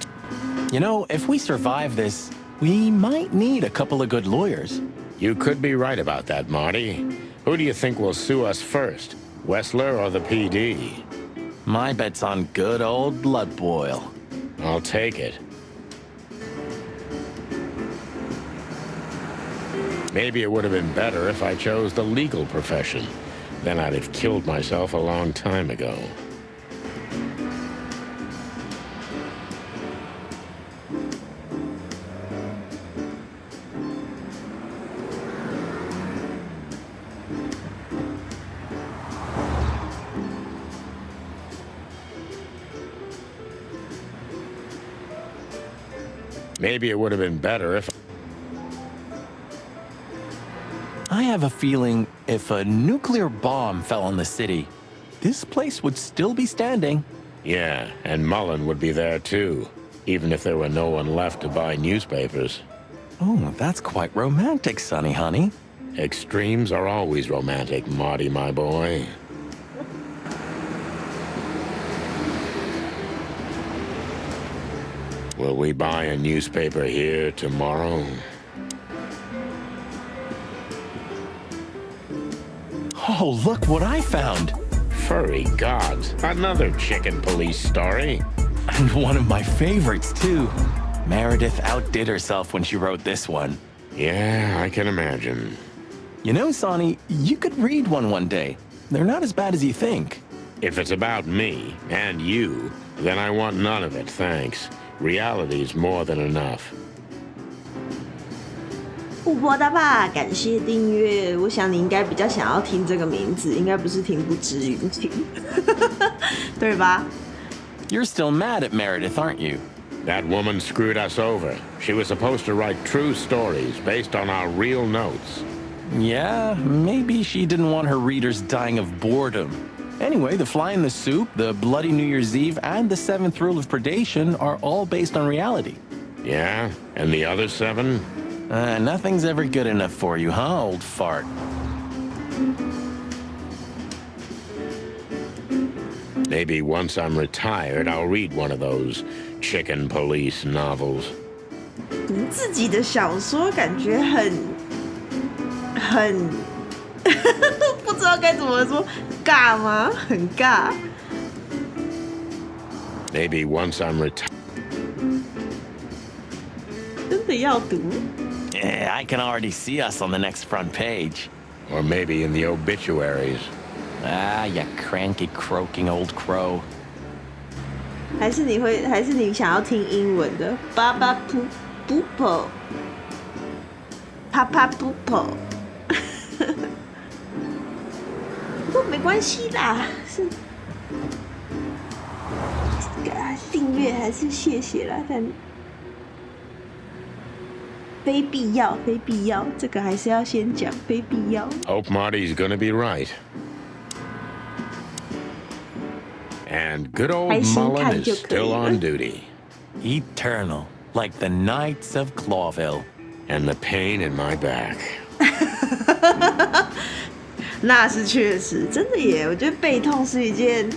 You know, if we survive this, we might need a couple of good lawyers. You could be right about that, Marty. Who do you think will sue us first? Wessler or the PD? My bet's on good old Blood Boil. I'll take it. Maybe it would have been better if I chose the legal profession. Then I'd have killed myself a long time ago. Maybe it would have been better if... I have a feeling if a nuclear bomb fell on the city, this place would still be standing. Yeah, and Mullen would be there too, even if there were no one left to buy newspapers. Oh, that's quite romantic, Sonny, honey. Extremes are always romantic, Marty, my boy. Will we buy a newspaper here tomorrow? Oh, look what I found. Furry gods, another chicken police story. And one of my favorites, too. Meredith outdid herself when she wrote this one. Yeah, I can imagine. You know, Sonny, you could read one day. They're not as bad as you think. If it's about me and you, then I want none of it, thanks. Reality's more than enough. 富婆大爸，感谢订阅。我想你应该比较想要听这个名字，应该不是听不知云听，对吧？ You're still mad at Meredith, aren't you? That woman screwed us over. She was supposed to write true stories based on our real notes. Yeah, maybe she didn't want her readers dying of boredom. Anyway, The Fly in the Soup, The Bloody New Year's Eve, and The Seventh Rule of Predation are all based on reality. Yeah? And the other 7? Nothing's ever good enough for you, huh, old fart? Maybe once I'm retired, I'll read one of those chicken police novels. 你自己的小说感觉很不知道该怎么说，尬吗？很尬。 Maybe once I'm retired. 真的要读？ Yeah, I can already see us on the next front page. Or maybe in the obituaries. Ah, you cranky, croaking old crow. 还是你想要听英文的？爸爸噗噗婆，啪啪噗婆。不过没关系啦，是订阅还是谢谢啦，但非必要，非必要，这个还是要先讲，非必要。 Hope Marty's gonna be right. And good old Mullen is still on duty. Eternal, like the Knights of Clawville. And the pain in my back. 那是确实，真的耶！我觉得背痛是一件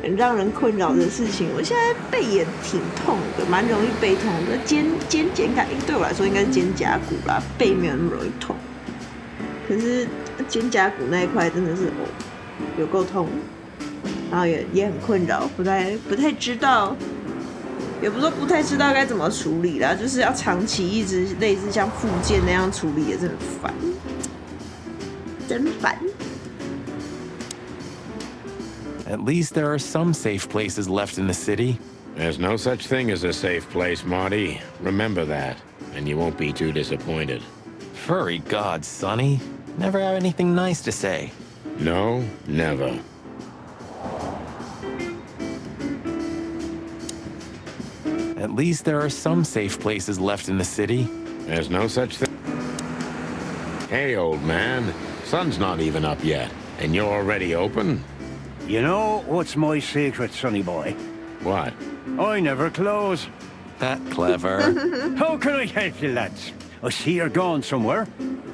很让人困扰的事情。我现在背也挺痛的，蛮容易背痛的。肩胛对我来说应该是肩胛骨啦，背没有那么容易痛。可是肩胛骨那一块真的是有够痛，然后也很困扰，不太知道，也不是说不太知道该怎么处理啦，就是要长期一直类似像复健那样处理，也是很烦，真烦。 At least there are some safe places left in the city. There's no such thing as a safe place, Marty. Remember that, and you won't be too disappointed. Furry gods, Sonny. Never have anything nice to say. No, never. At least there are some safe places left in the city. There's no such thing. Hey, old man. Sun's not even up yet, and you're already open? You know what's my secret, sonny boy? What? I never close. That clever. How can I help you, lads? I see you're going somewhere.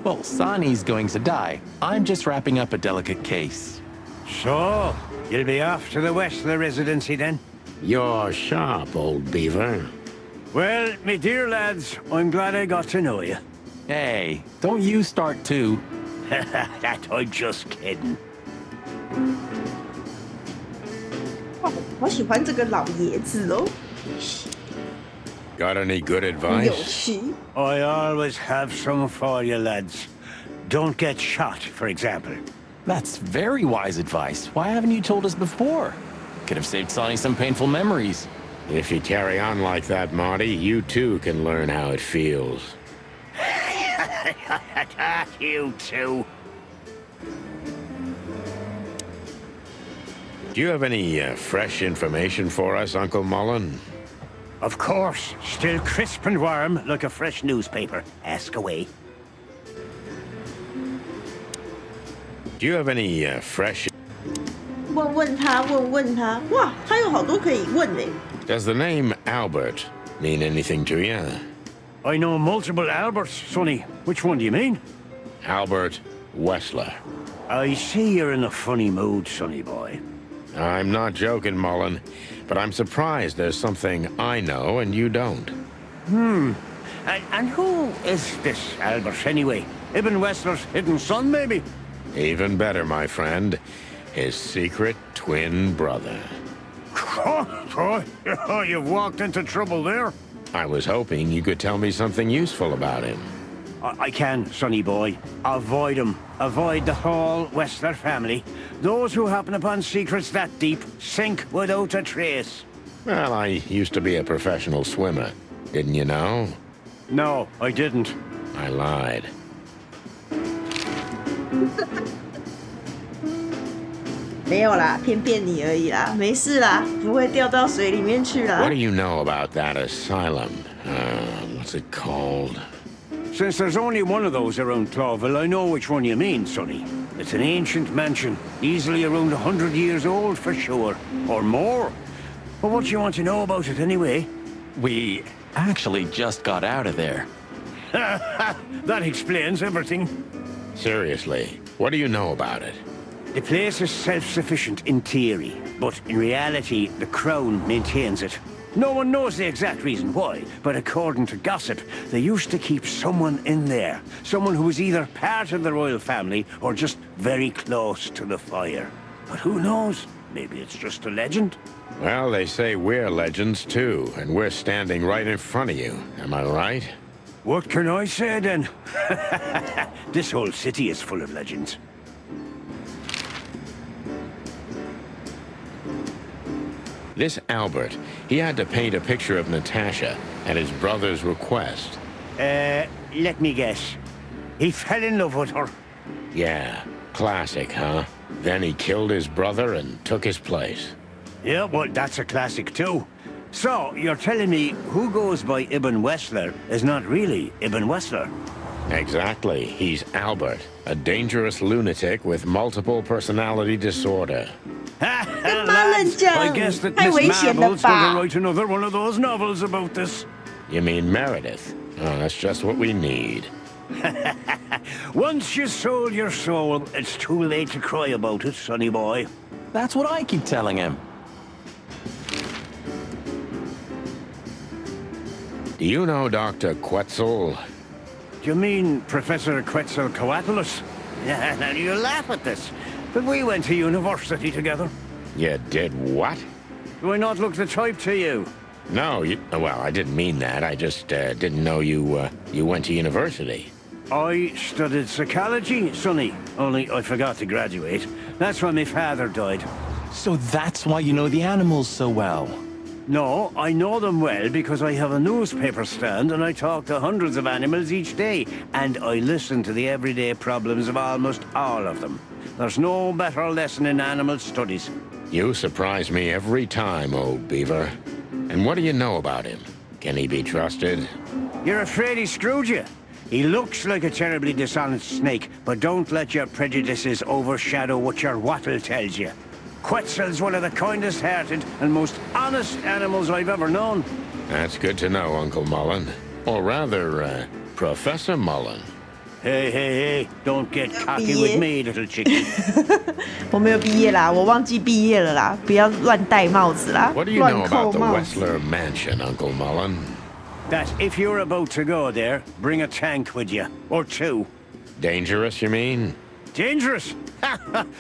Well, Sonny's going to die. I'm just wrapping up a delicate case. So, you'll be off to the Westler residency then? You're sharp, old beaver. Well, me dear lads, I'm glad I got to know you. Hey, don't you start too. That I'm just kidding. 好喜欢这个老爷子哦， Got any good 很有 advice? 趣。 I always have some for you, lads. Don't get shot, for example. That's very wise advice. Why haven't you told us before? Could have saved Sonny some painful memories. If you carry on like that, Marty, you too can learn how it feels. You too. Do you have any fresh information for us, Uncle Mullen? Of course. Still crisp and warm, like a fresh newspaper. Ask away. Do you have any fresh... 问他，哇，他有好多可以问呢。 Does the name Albert mean anything to you? I know multiple Alberts, Sonny. Which one do you mean? Albert Wessler. I see you're in a funny mood, Sonny boy. I'm not joking, Mullen, but I'm surprised there's something I know and you don't. And who is this Albert, anyway? Ibn Wessler's hidden son, maybe? Even better, my friend. His secret twin brother. Oh, you've walked into trouble there. I was hoping you could tell me something useful about him. I can, sonny boy. Avoid them. Avoid the whole Wessler family. Those who happen upon secrets that deep sink without a trace. Well, I used to be a professional swimmer. Didn't you know? No, I didn't. I lied. 没有啦，骗骗你而已啦，没事啦，不会掉到水里面去啦。 What do you know about that asylum? What's it called? Since there's only one of those around Clawville, I know which one you mean, sonny. It's an ancient mansion, easily around 100 years old for sure, or more. But what do you want to know about it anyway? We actually just got out of there. That explains everything. Seriously, what do you know about it? The place is self-sufficient in theory, but in reality, the Crown maintains it. No one knows the exact reason why, but according to gossip, they used to keep someone in there. Someone who was either part of the royal family or just very close to the fire. But who knows? Maybe it's just a legend. Well, they say we're legends too, and we're standing right in front of you. Am I right? What can I say then? This whole city is full of legends. This Albert, he had to paint a picture of Natasha at his brother's request. Let me guess. He fell in love with her. Yeah, classic, huh? Then he killed his brother and took his place. Yeah, well, that's a classic too. So, you're telling me who goes by Ibn Wessler is not really Ibn Wessler? Exactly. He's Albert, a dangerous lunatic with multiple personality disorder. Lads, I guess that Miss Marble's going to write another one of those novels about this. You mean Meredith? Oh, that's just what we need. Once you sold your soul, it's too late to cry about it, sonny boy. That's what I keep telling him. Do you know Dr. Quetzal? Do you mean Professor Quetzalcoatlus? Yeah, now you laugh at this, but we went to university together. You did what? Do I not look the type to you? No, well, I didn't mean that. I just didn't know you went to university. I studied psychology, sonny, only I forgot to graduate. That's when my father died. So that's why you know the animals so well. No, I know them well because I have a newspaper stand and I talk to hundreds of animals each day, and I listen to the everyday problems of almost all of them. There's no better lesson in animal studies. You surprise me every time, old beaver. And what do you know about him? Can he be trusted? You're afraid he screwed you? He looks like a terribly dishonest snake, but don't let your prejudices overshadow what your wattle tells you. Quetzal's one of the kindest-hearted and most honest animals I've ever known. That's good to know, Uncle Mullen. Or rather, Professor Mullen. Hey, don't get cocky with me, little chicken. 我没有毕业啦，我忘记毕业了啦，不要乱戴帽子啦， What do you 乱 know 扣 about the 帽子。 Wessler Mansion, Uncle Mullen? That if you're about to go there, bring a tank with you. Or two. Dangerous, you mean? Dangerous?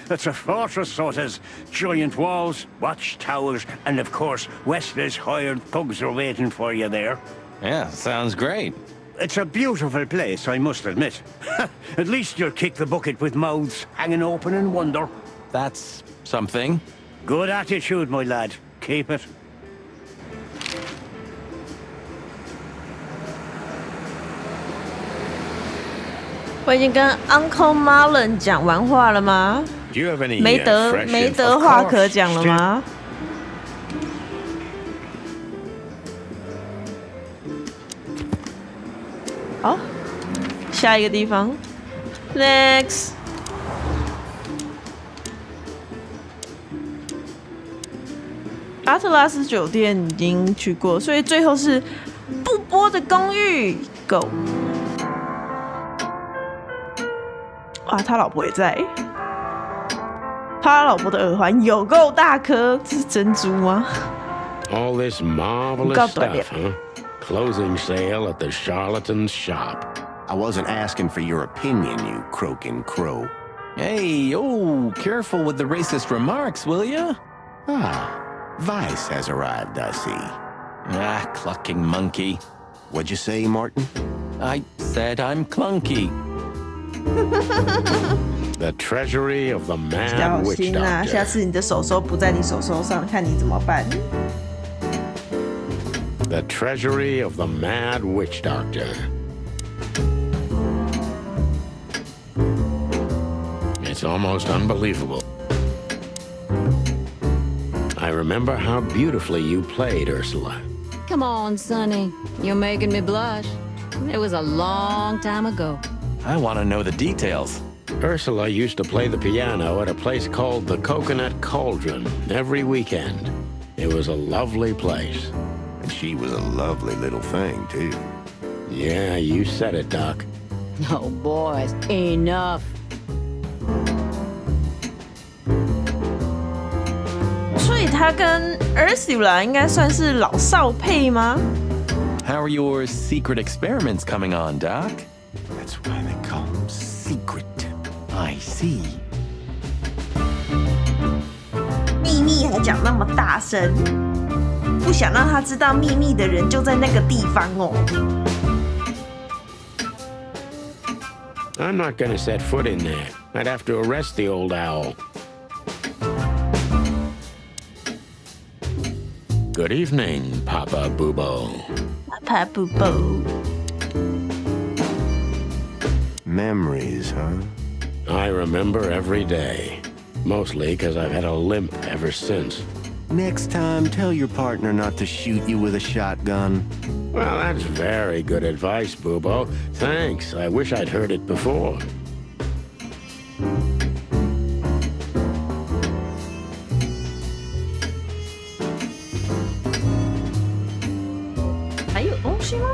It's a fortress, so it has giant walls, watchtowers, and of course, Wessler's hired thugs are waiting for you there. Yeah, sounds great. It's a beautiful place, I must admit. At least you'll kick the bucket with mouths hanging open in wonder. That's something. Good attitude, my lad. Keep it. 我已经跟 Uncle Mullen 讲完话了吗？ Do you have any 没 fresh 没 info? 得话可讲了吗？好，下一个地方 ，Next。阿特拉斯酒店已经去过，所以最后是不波的公寓 ，Go。哇，他老婆也在。他老婆的耳环有够大颗，这是珍珠吗？ All this marvelous Got stuff, it. huh? Closing sale at the charlatan's shop. I wasn't asking for your opinion, you croaking crow. Hey, oh, careful with the racist remarks, will ya? Ah, Vice has arrived, I see. Ah, clucking monkey. What'd you say, Martin? I said I'm clunky. The treasury of the 小 mad witch 心啊！下 doctor. 次你的手手不在你手手上，看你怎么办。The treasury of the mad witch doctor. It's almost unbelievable. I remember how beautifully you played, Ursula. Come on, Sonny. You're making me blush. It was a long time ago. I want to know the details. Ursula used to play the piano at a place called the Coconut Cauldron every weekend. It was a lovely place. And she was a lovely little thing, too. Yeah, you said it, Doc. Oh, boys, enough. 所以他跟 Ursula 应该算是老少配吗？ How are your secret experiments coming on, Doc? That's why they call him Secret. I see. 秘密还讲那么大声，不想让他知道秘密的人就在那个地方哦。 I'm not gonna set foot in there. I'd have to arrest the old owl. Good evening, Papa Bubo. 怕不不， Memories, huh? I remember every day. Mostly because I've had a limp ever since. Next time, tell your partner not to shoot you with a shotgun. Well, that's very good advice, Bubo. Thanks. I wish I'd heard it before. 还有东西吗？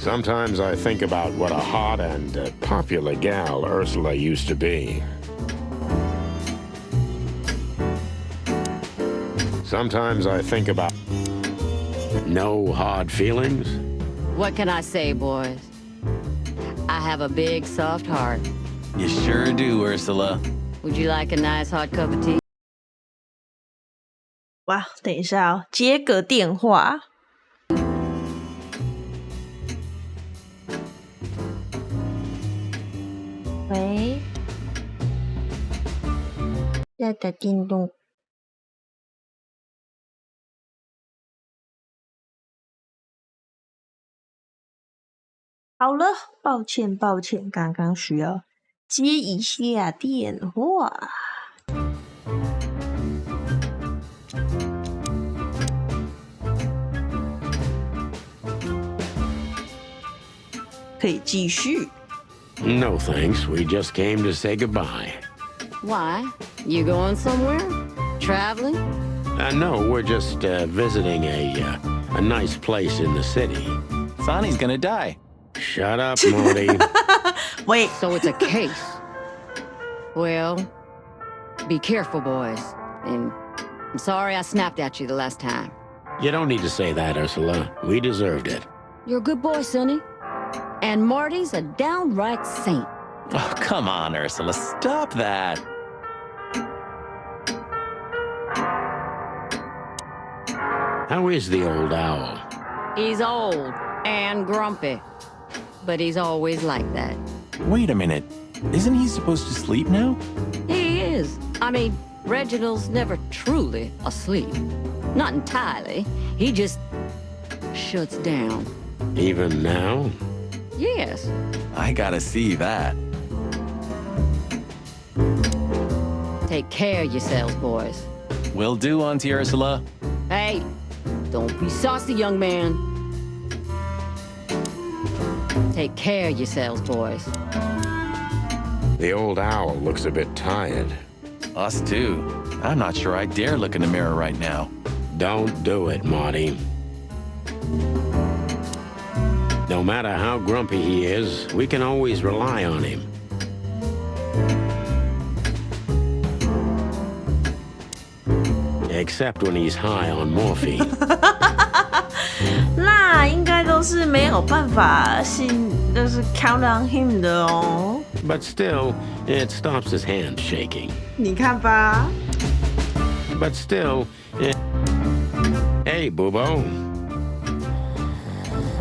Sometimes I think about what a hot and popular gal Ursula used to be. Sometimes I think about no hard feelings. What can I say, boys? I have a big, soft heart. You sure do, Ursula. Would you like a nice hot cup of tea? 哇，等一下哦，接个电话。喂，要打电动。好了，抱歉，抱歉，刚刚需要接一下电话。可以继续。 No thanks. We just came to say goodbye. Why? You going somewhere? Traveling? No, we're just visiting a nice place in the city. Sonny's gonna die. Shut up, Morty. Wait， So it's a case. Well, be careful, boys. And I'm sorry I snapped at you the last time. You don't need to say that, Ursula. We deserved it. You're a good boy, Sonny. And Marty's a downright saint. Oh, come on, Ursula. Stop that. How is the old owl? He's old and grumpy, but he's always like that. Wait a minute. Isn't he supposed to sleep now? He is. I mean, Reginald's never truly asleep. Not entirely. He just shuts down. Even now? Yes. I gotta see that. Take care of yourselves, boys. Will do, Auntie Ursula. Hey, don't be saucy, young man. Take care of yourselves, boys. The old owl looks a bit tired. Us too. I'm not sure I dare look in the mirror right now. Don't do it, Marty. No matter how grumpy he is, we can always rely on him. Except when he's high on morphine. 那应该都是没有办法就是 count on him 的哦。 But still, it stops his hand shaking. 你看吧， But still, Hey, Bubo.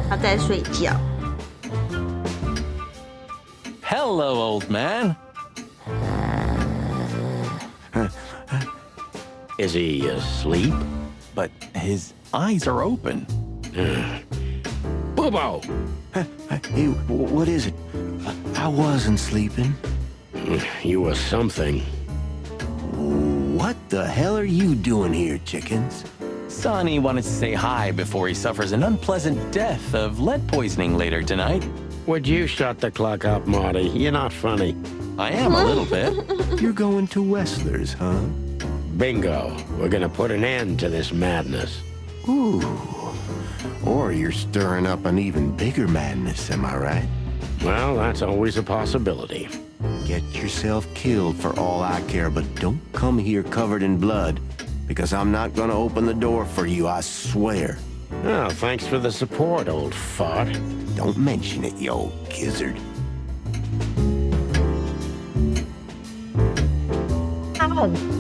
他在睡觉。Hello, old man. Is he asleep? But his eyes are open. Boobo! Hey, what is it? I wasn't sleeping. You were something. What the hell are you doing here, chickens? Sonny wanted to say hi before he suffers an unpleasant death of lead poisoning later tonight. Would you shut the clock up, Marty? You're not funny. I am a little bit. You're going to Wessler's, huh? Bingo. We're gonna put an end to this madness. Ooh. Or you're stirring up an even bigger madness, am I right? Well, that's always a possibility. Get yourself killed for all I care, but don't come here covered in blood, because I'm not gonna open the door for you, I swear. Oh, thanks for the support, old fart. Don't mention it, you old gizzard.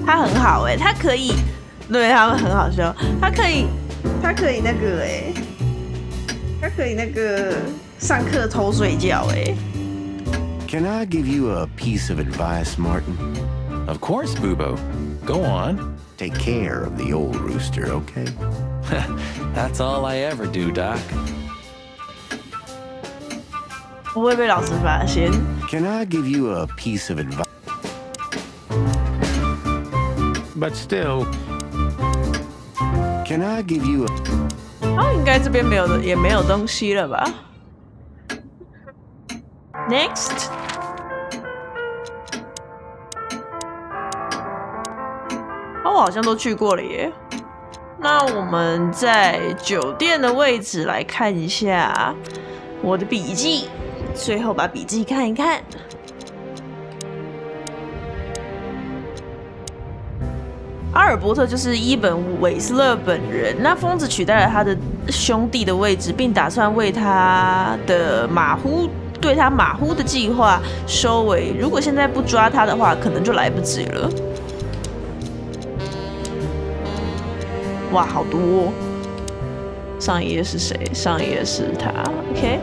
他很好哎、他可以，对他们很好笑，他可以那个哎、他可以那个上课偷睡觉哎、Can I give you a piece of advice, Martin? Of course, Boobo. Go on. Take care of the old rooster, okay? That's all I ever do, Doc. 不会被老师发现。 Can I give you a piece of advice? But still, Can I give you a... 他应该这边也没有东西了吧 ？Next， 我好像都去过了耶。那我们在酒店的位置来看一下我的笔记，最后把笔记看一看。阿尔伯特就是伊本·韦斯勒本人。那疯子取代了他的兄弟的位置，并打算为他的对他马虎的计划收尾。如果现在不抓他的话，可能就来不及了。哇，好多哦！上一页是谁？上一页是他。OK，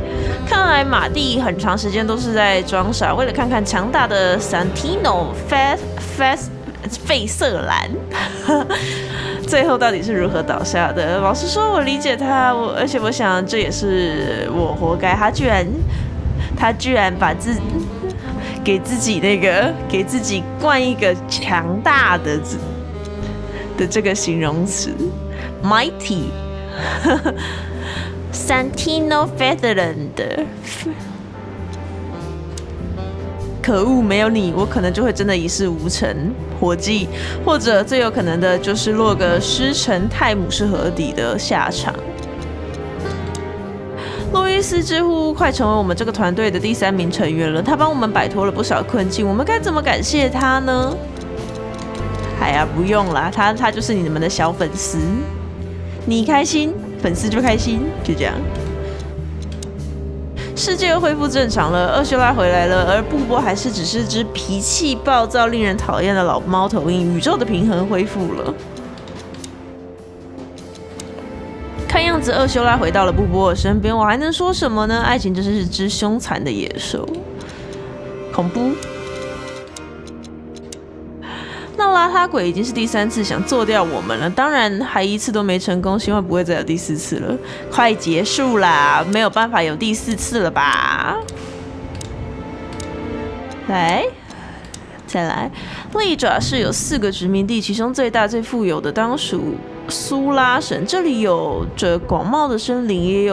看来马蒂很长时间都是在装傻，为了看看强大的 Santino 费瑟兰最后到底是如何倒下的。老实说，我理解他，而且我想这也是我活该。他居然把给自己冠一个强大的这个形容词 ，mighty Santino Featherland。可恶，没有你，我可能就会真的一事无成，活计，或者最有可能的就是落个师承泰姆士河底的下场。路易斯几乎快成为我们这个团队的第3名成员了，他帮我们摆脱了不少困境，我们该怎么感谢他呢？哎呀，不用啦，他就是你们的小粉丝，你开心，粉丝就开心，就这样。世界又恢复正常了，厄修拉回来了，而布波还是只是只脾气暴躁、令人讨厌的老猫头鹰。宇宙的平衡恢复了。看样子，厄修拉回到了布波的身边，我还能说什么呢？爱情真是只凶残的野兽，恐怖。那邋遢鬼已经是第3次想做掉我们了，当然还1次都没成功，希望不会再有第4次了。快结束啦，没有办法有第4次了吧？再来，利爪市有4个殖民地，其中最大最富有的当属苏拉省，这里有着广袤的森林，也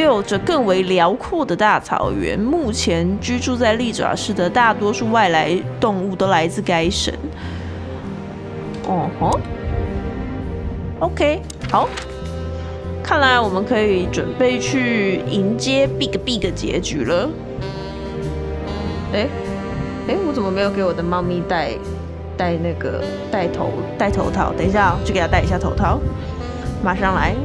有着更为辽阔的大草原。目前居住在利爪市的大多数外来动物都来自该省。OK， 好，看来我们可以准备去迎接 Big 结局了。我怎么没有给我的猫咪戴头套？等一下，去给它戴一下头套，马上来。